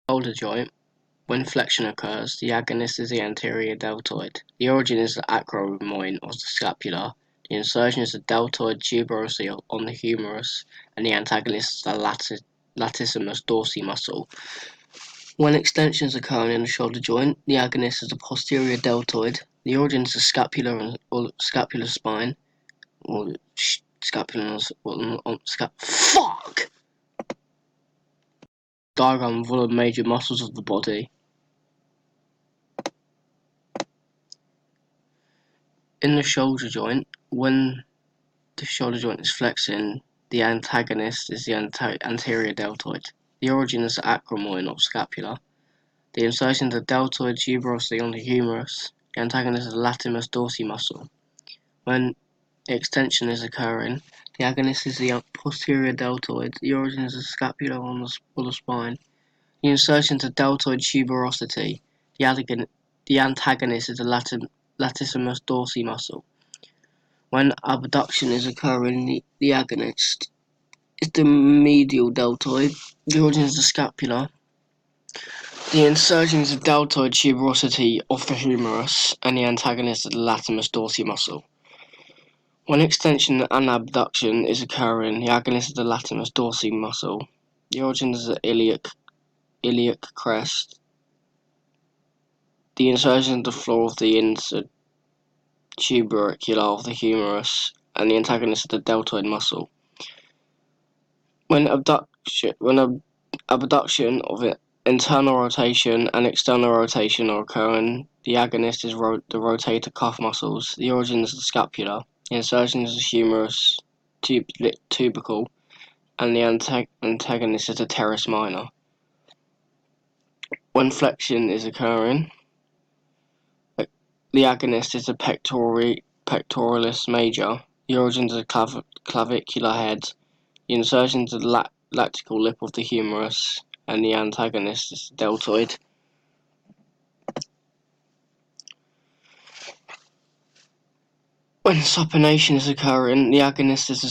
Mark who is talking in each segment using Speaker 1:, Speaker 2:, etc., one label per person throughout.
Speaker 1: Shoulder joint. When flexion occurs, the agonist is the anterior deltoid. The origin is the acromoid of the scapula. The insertion is the deltoid tuberosity on the humerus, and the antagonist is the latissimus dorsi muscle. When extensions occur in the shoulder joint, the agonist is the posterior deltoid. The origin is the scapula or scapular spine, or scapula. Fuck! Diagram of all the major muscles of the body. In the shoulder joint, when the shoulder joint is flexing, the antagonist is the anterior deltoid. The origin is the acromoid of scapula. The insertion is the deltoid tuberosity on the humerus. The antagonist is the latissimus dorsi muscle. When extension is occurring, the agonist is the posterior deltoid. The origin is the scapula on the spine. The insertion is the deltoid tuberosity. The antagonist is the latissimus dorsi muscle. When abduction is occurring, the agonist is the medial deltoid. The origin is the scapula. The insertion is the deltoid tuberosity of the humerus, and the antagonist is the latissimus dorsi muscle. When extension and abduction is occurring, the agonist is the latissimus dorsi muscle. The origin is the iliac crest. The insertion is the floor of the insert tubercular of the humerus, and the antagonist is the deltoid muscle. When abduction of it, internal rotation and external rotation are occurring, the agonist is the rotator cuff muscles. The origin is the scapula. The insertion is the humerus tubercle, and the antagonist is the teres minor. When flexion is occurring, the agonist is the pectoralis major. The origin is the clavicular head. The insertion is the lactical lip of the humerus, and the antagonist is the deltoid. When supination is occurring, the agonist is the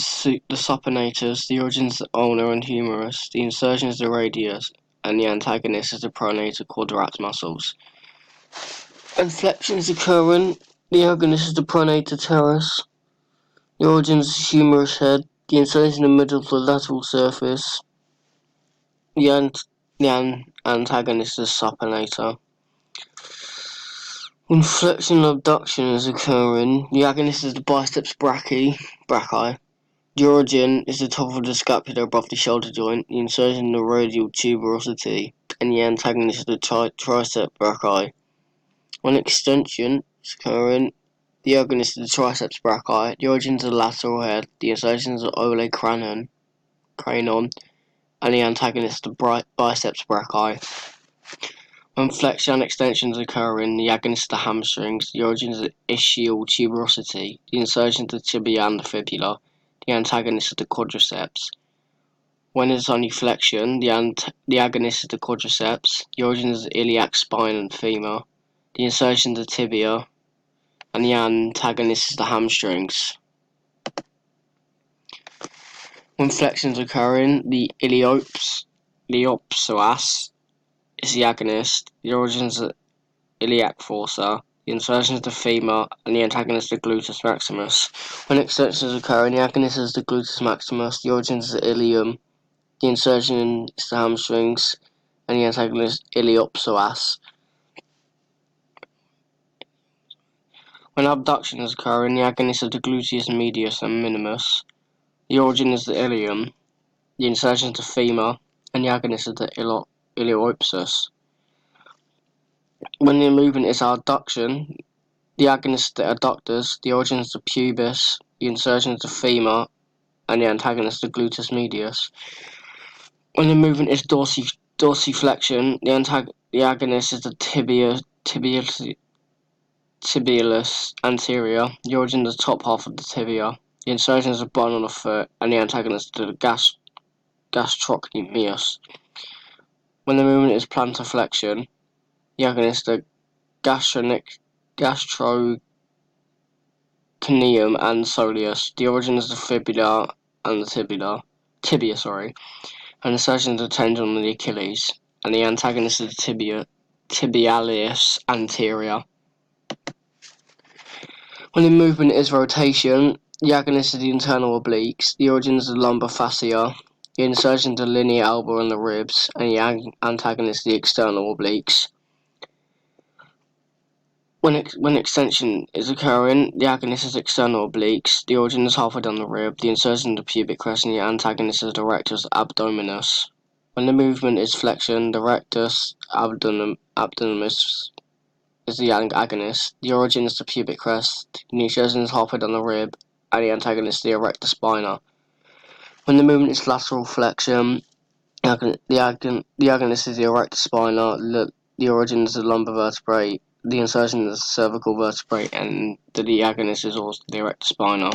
Speaker 1: supinatus. The origin is the ulnar and humerus. The insertion is the radius, and the antagonist is the pronator quadratus muscles. When flexion is occurring, the agonist is the pronator teres. The origin is the humerus head. The insertion in the middle of the lateral surface. The antagonist is the supinator. When flexion and abduction is occurring, the agonist is the biceps brachii. The origin is the top of the scapula above the shoulder joint. The insertion in the radial tuberosity, and the antagonist is the triceps brachii. When extension is occurring, the agonist is the triceps brachii. The origin is the lateral head. The insertion is the olecranon, and the antagonist is the biceps brachii. When flexion and extension is occurring, the agonist is the hamstrings. The origin is the ischial tuberosity. The insertion is the tibia and the fibula. The antagonist is the quadriceps. When it's only flexion, the agonist is the quadriceps. The origin is the iliac spine and femur. The insertion is the tibia, and the antagonist is the hamstrings. When flexion is occurring, the iliopsoas is the agonist. The origin is the iliac fossa. The insertion is the femur, and the antagonist is the gluteus maximus. When extension is occurring, the agonist is the gluteus maximus. The origin is the ilium. The insertion is the hamstrings, and the antagonist is iliopsoas. When abduction is occurring, the agonist is the gluteus medius and minimus. The origin is the ilium. The insertion is the femur, and the agonist is the iliopsoas. When the movement is adduction, the agonist is the adductors. The origin is the pubis. The insertion is the femur, and the antagonist is the gluteus medius. When the movement is dorsiflexion, the agonist is the tibialis anterior. The origin is the top half of the tibia. The insertion is the bone on the foot, and the antagonist is the gastrocnemius. When the movement is plantarflexion, the agonist is the gastrocnemium and soleus. The origin is the fibula and the tibia, and the insertion is the tendon of the Achilles. and the antagonist is the tibialis anterior. When the movement is rotation, the agonist is the internal obliques, the origin is the lumbar fascia, the insertion is the linear elbow and the ribs, and the antagonist is the external obliques. When extension is occurring, the agonist is external obliques, the origin is halfway down the rib, the insertion is the pubic crest, and the antagonist is the rectus abdominis. When the movement is flexion, the rectus abdominis is the agonist, the origin is the pubic crest, the insertion is halfway down the rib, and the antagonist is the erector spina. When the movement is lateral flexion, the agonist is the erector spina, the origin is the lumbar vertebrae, the insertion is the cervical vertebrae, and the agonist is also the erector spina.